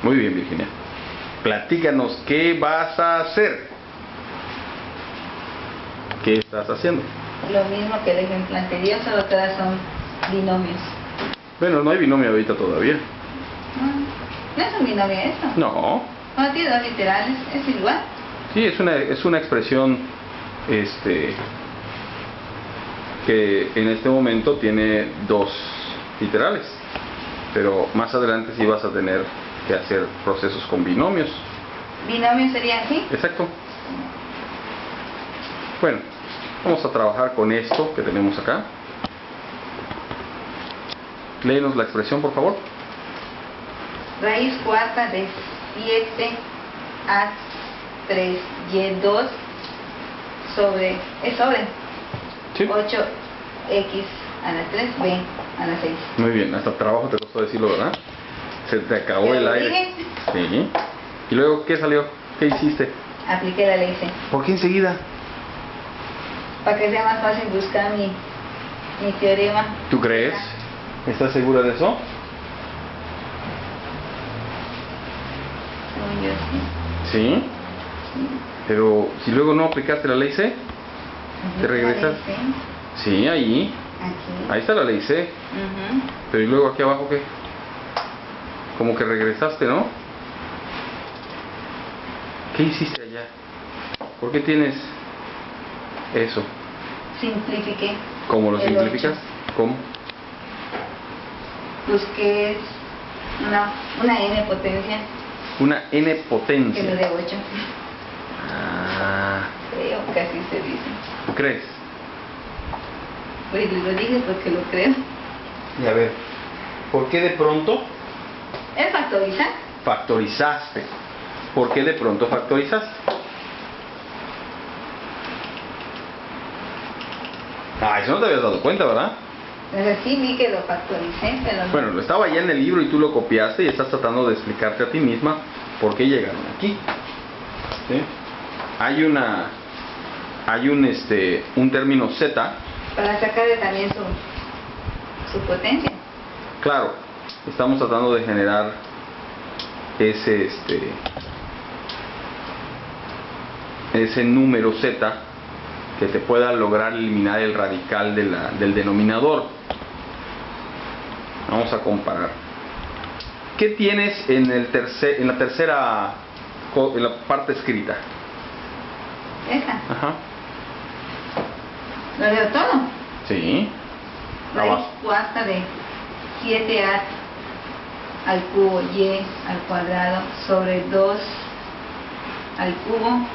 Muy bien, Virginia. Platícanos, ¿qué vas a hacer? ¿Qué estás haciendo? Lo mismo que el ejemplo anterior, solo que ahora son binomios. Bueno, no hay binomio ahorita todavía. No es un binomio eso. No. Cuando tiene dos literales, es igual. Sí, es una expresión que en este momento tiene dos literales. Pero más adelante sí vas a tener que hacer procesos con binomios. ¿Binomio sería así? Exacto. Bueno, vamos a trabajar con esto que tenemos acá. Léenos la expresión, por favor. Raíz cuarta de 7a 3y2 sobre, es sobre Sí. 8x a la 3b a la 6. Muy bien, hasta trabajo te costó decirlo, ¿verdad? Se te acabó ¿Ya el lo aire. dije? Sí. ¿Y luego qué salió? ¿Qué hiciste? Apliqué la ley C. ¿Por qué enseguida? Para que sea más fácil buscar mi teorema. ¿Tú crees? ¿Estás segura de eso? Según yo sí. Sí. Sí. Pero si luego no aplicaste la ley C, ¿te regresas? La ley C. Sí, ahí. Aquí. Ahí está la ley C. Ujú. Pero ¿y luego aquí abajo qué? Como que regresaste, ¿no? ¿Qué hiciste allá? ¿Por qué tienes eso? Simplifiqué. ¿Cómo lo el simplificas? 8. ¿Cómo? Pues que es una n potencia Una n que me potencia. dé 8. Ah, Creo que así se dice. ¿tú crees? Pues lo dije porque lo creo. Y a ver, ¿por qué de pronto ¿Es factorizar? factorizaste? ¿Por qué de pronto factorizaste? Ah, eso no te habías dado cuenta, ¿verdad? Entonces sí vi que lo factoricé, pero no. Bueno, lo estaba ya en el libro y tú lo copiaste y estás tratando de explicarte a ti misma por qué llegaron aquí. ¿Sí? Hay un término Z. Para sacarle también su potencia. Claro, estamos tratando de generar ese número Z que te pueda lograr eliminar el radical del denominador. Vamos a comparar. ¿Qué tienes en la parte escrita? Esa. Ajá. Lo leo todo. Sí. Raíz Abajo. cuarta de 7a al cubo y al cuadrado sobre 2 al cubo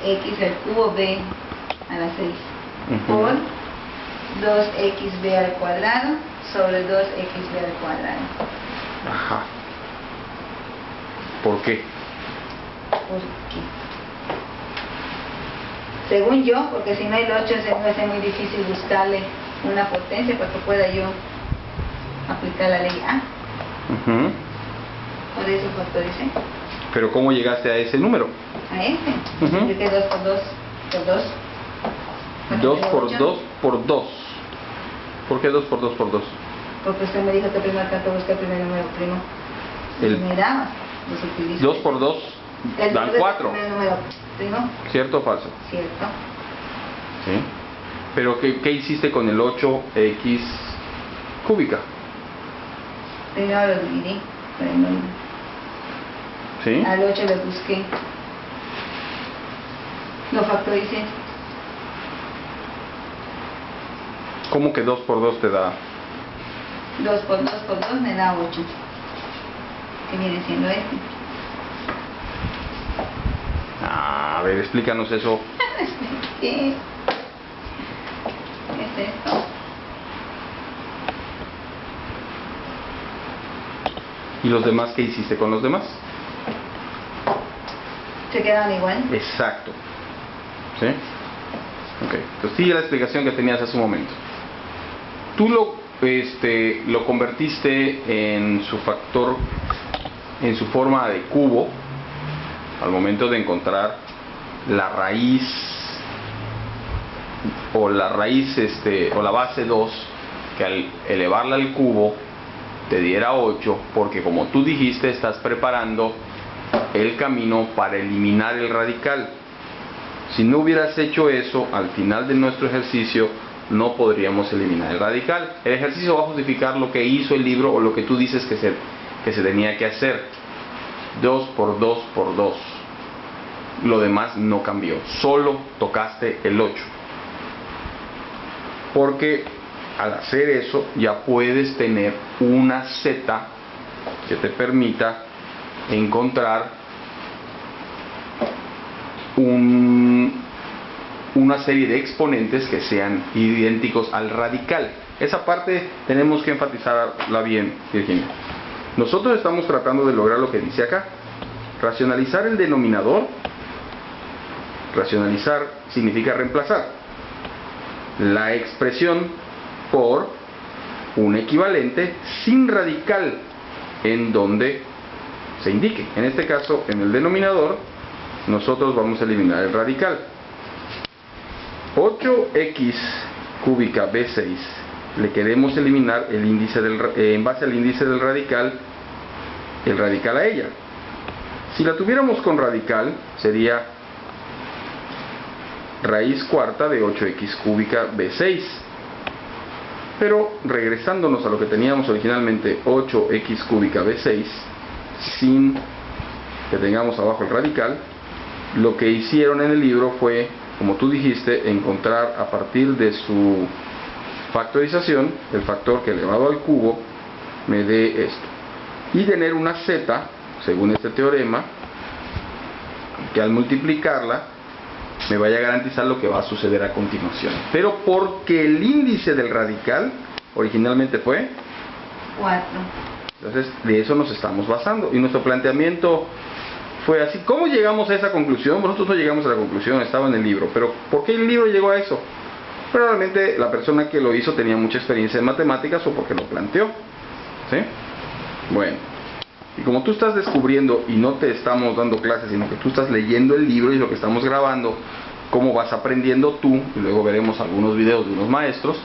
x al cubo b a la 6 Ujú. por 2xb al cuadrado sobre 2xb al cuadrado. Ajá. ¿Por qué? Porque según yo, porque si no el 8 se me hace muy difícil buscarle una potencia para que pueda yo aplicar la ley A. Ujú. Por eso factoricé Pero ¿cómo llegaste a ese número? a este. Ujú. Multipliqué 2 por 2 por 2. 2 por 2 por 2. ¿Por qué 2 por 2 por 2? Porque usted me dijo que primero acá que busqué el primer número primo. El- Me daba, los utilizo. 2 por 2 dan 4. El primer número primo, ¿Cierto o falso? cierto. Sí. Pero ¿qué hiciste con el 8x cúbica? Primero lo dividí. Pero no, ¿Sí? al 8 le busqué. Lo factoricé. ¿Cómo que 2 por 2 te da? 2 por 2 por 2 me da 8. Que viene siendo este. A ver, explícanos eso. ¿Qué es esto? ¿Y los demás qué hiciste con los demás? ¿Se quedan igual? Exacto. ¿Sí? Ok. Entonces sigue la explicación que tenías hace un momento. Tú lo convertiste en su factor, en su forma de cubo, al momento de encontrar la raíz o la base 2, que al elevarla al cubo te diera 8, porque como tú dijiste, estás preparando el camino para eliminar el radical. Si no hubieras hecho eso, al final de nuestro ejercicio no podríamos eliminar el radical. El ejercicio va a justificar lo que hizo el libro o lo que tú dices que se tenía que hacer. 2 por 2 por 2. Lo demás no cambió, solo tocaste el 8. Porque al hacer eso ya puedes tener una Z que te permita encontrar una serie de exponentes que sean idénticos al radical. Esa parte tenemos que enfatizarla bien, Virginia. Nosotros estamos tratando de lograr lo que dice acá: racionalizar el denominador. Racionalizar significa reemplazar la expresión por un equivalente sin radical en donde se indique. En este caso, en el denominador, nosotros vamos a eliminar el radical. 8x cúbica b6 le queremos eliminar el índice en base al índice del radical, el radical a ella. Si la tuviéramos con radical, sería raíz cuarta de 8x cúbica b6. Pero regresándonos a lo que teníamos originalmente, 8x cúbica b6, sin que tengamos abajo el radical, lo que hicieron en el libro fue, como tú dijiste, encontrar a partir de su factorización el factor que elevado al cubo me dé esto, y tener una z, según este teorema, que al multiplicarla me vaya a garantizar lo que va a suceder a continuación. Pero porque el índice del radical originalmente fue 4. Entonces de eso nos estamos basando, y nuestro planteamiento fue así. ¿Cómo llegamos a esa conclusión? Nosotros no llegamos a la conclusión, estaba en el libro. Pero ¿por qué el libro llegó a eso? Probablemente la persona que lo hizo tenía mucha experiencia en matemáticas, o porque lo planteó, ¿sí? Bueno, y como tú estás descubriendo y no te estamos dando clases, sino que tú estás leyendo el libro y lo que estamos grabando, cómo vas aprendiendo tú, y luego veremos algunos videos de unos maestros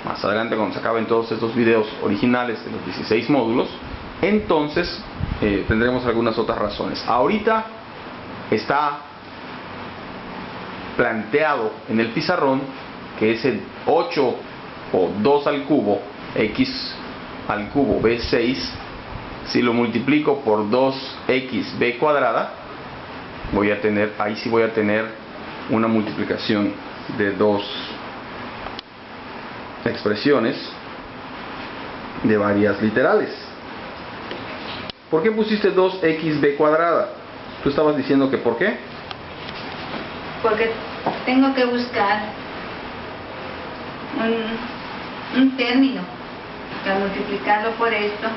más adelante cuando se acaben todos estos videos originales de los 16 módulos, entonces tendremos algunas otras razones. Ahorita está planteado en el pizarrón que ese 8 o 2 al cubo x al cubo b6, si lo multiplico por 2x b cuadrada, voy a tener, ahí sí voy a tener una multiplicación de dos expresiones de varias literales. ¿Por qué pusiste 2xb cuadrada? Tú estabas diciendo que ¿por qué? Porque tengo que buscar un término que al multiplicarlo por esto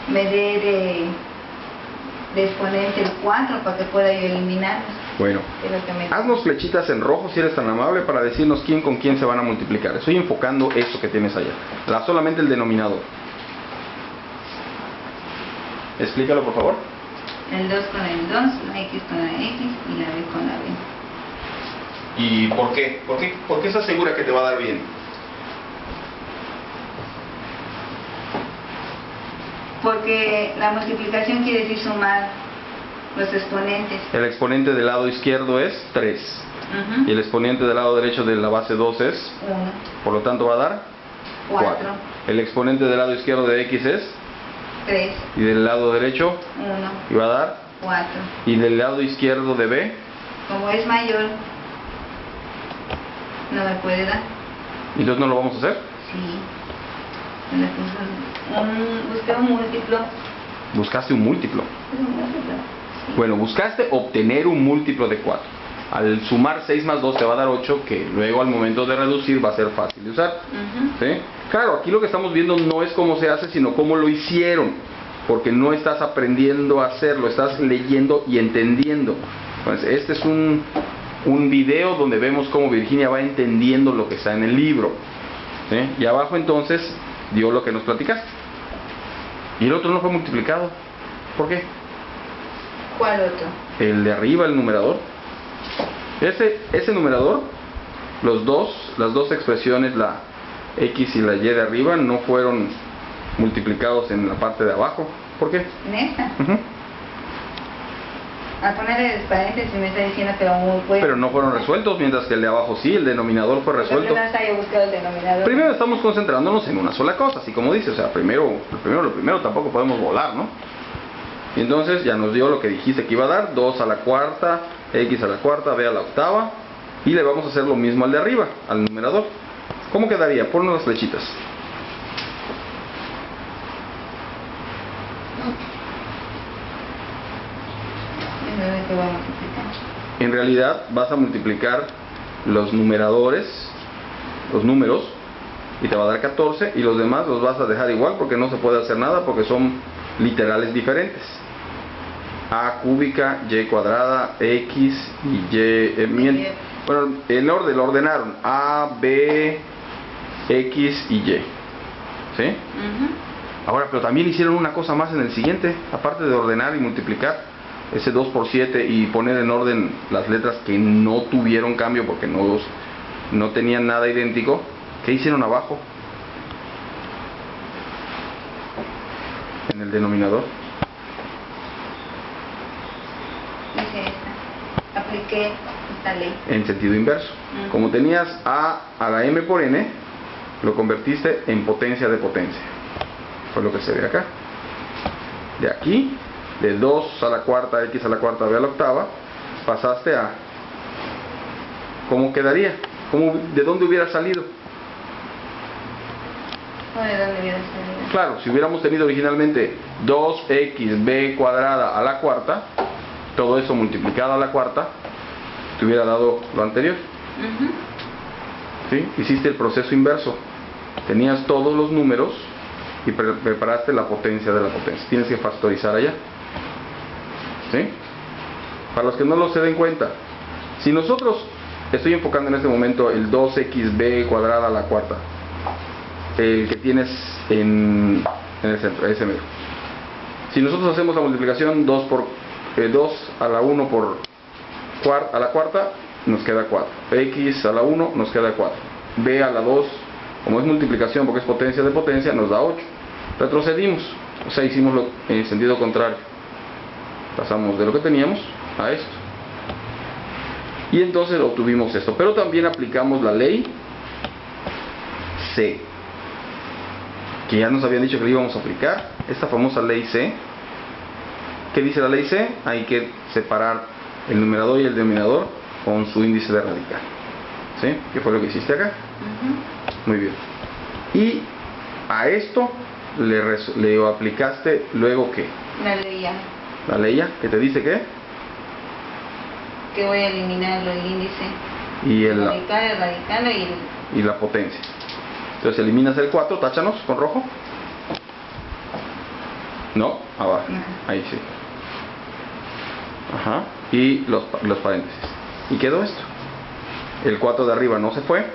me dé de exponente el 4 para que pueda yo eliminarlo. Bueno, haznos flechitas en rojo si eres tan amable para decirnos quién con quién se van a multiplicar. Estoy enfocando eso que tienes allá, solamente el denominador. Explícalo por favor. El 2 con el 2, la x con la x y la b con la b. ¿Y por qué? ¿Por qué estás segura que te va a dar bien? Porque la multiplicación quiere decir sumar los exponentes. El exponente del lado izquierdo es 3. Y el exponente del lado derecho de la base 2 es 1. Por lo tanto va a dar 4. El exponente del lado izquierdo de x es 3. Y del lado derecho 1. Y va a dar 4. Y del lado izquierdo de b, como es mayor, no me puede dar. ¿y entonces no lo vamos a hacer? Sí. Busqué un múltiplo. Buscaste un múltiplo. Sí. Bueno, buscaste obtener un múltiplo de 4. Al sumar 6 más 2 te va a dar 8, que luego al momento de reducir va a ser fácil de usar. ¿Sí? Claro, aquí lo que estamos viendo no es cómo se hace, sino cómo lo hicieron. Porque no estás aprendiendo a hacerlo, estás leyendo y entendiendo. Entonces, este es un video donde vemos cómo Virginia va entendiendo lo que está en el libro. ¿Sí? Y abajo entonces dio lo que nos platicaste. Y el otro no fue multiplicado. ¿Por qué? ¿Cuál otro? El de arriba, el numerador. Ese numerador, las dos expresiones, la x y la y de arriba, no fueron multiplicados en la parte de abajo. ¿Por qué? En esta. Ujú. Al ponerle paréntesis me está diciendo que lo puede. Pero no fueron resueltos, mientras que el de abajo sí, el denominador fue resuelto. Primero está yo buscando el denominador. Primero estamos concentrándonos en una sola cosa, así como dice, o sea, lo primero tampoco podemos volar, ¿no? Y entonces ya nos dio lo que dijiste que iba a dar, 2 a la cuarta, x a la cuarta, b a la octava, y le vamos a hacer lo mismo al de arriba, al numerador. ¿Cómo quedaría? Pon unas flechitas. Entonces, ¿qué vamos a multiplicar? En realidad vas a multiplicar los numeradores, los números, y te va a dar 14, y los demás los vas a dejar igual porque no se puede hacer nada porque son literales diferentes. A cúbica, y cuadrada, x y y. Bueno, en orden, lo ordenaron. A, b, x y y. ¿Sí? Ahora, pero también hicieron una cosa más en el siguiente, aparte de ordenar y multiplicar ese 2 por 7 y poner en orden las letras que no tuvieron cambio porque no tenían nada idéntico. ¿Qué hicieron abajo? En el denominador. Dice esta. Apliqué esta ley. En sentido inverso. Como tenías a la m por n, lo convertiste en potencia de potencia. Fue lo que se ve acá. De aquí, de 2 a la cuarta, x a la cuarta, b a la octava, pasaste a... ¿Cómo quedaría? ¿De dónde hubiera salido? ¿De dónde hubiera salido? Claro, si hubiéramos tenido originalmente 2xb cuadrada a la cuarta, todo eso multiplicado a la cuarta, te hubiera dado lo anterior. ¿Sí? Hiciste el proceso inverso. Tenías todos los números y preparaste la potencia de la potencia. Tienes que factorizar allá. ¿Sí? Para los que no se den cuenta, si nosotros, estoy enfocando en este momento el 2xb cuadrada a la cuarta, el que tienes en el centro, ese mero. Si nosotros hacemos la multiplicación 2 a la 1 a la cuarta, nos queda 4. X a la 1 nos queda 4. B a la 2, como es multiplicación porque es potencia de potencia, nos da 8. Retrocedimos, o sea, hicimos en sentido contrario. Pasamos de lo que teníamos a esto. Y entonces obtuvimos esto. Pero también aplicamos la ley C, que ya nos habían dicho que le íbamos a aplicar, esta famosa ley C. ¿Qué dice la ley C? Hay que separar el numerador y el denominador con su índice de radical. ¿Sí? ¿Qué fue lo que hiciste acá? Muy bien. Y a esto le aplicaste luego ¿qué? La ley ya. La ley ya, que te dice ¿qué? Que voy a eliminar el índice. Y el radical y la potencia. Entonces eliminas el 4, táchanos con rojo. No, abajo. Ahí sí. Ajá. Y los paréntesis. Y quedó esto. El 4 de arriba no se fue.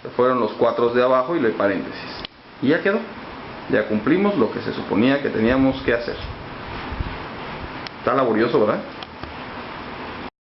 Se fueron los 4 de abajo y los paréntesis. Y ya quedó. Ya cumplimos lo que se suponía que teníamos que hacer. Está laborioso, ¿verdad?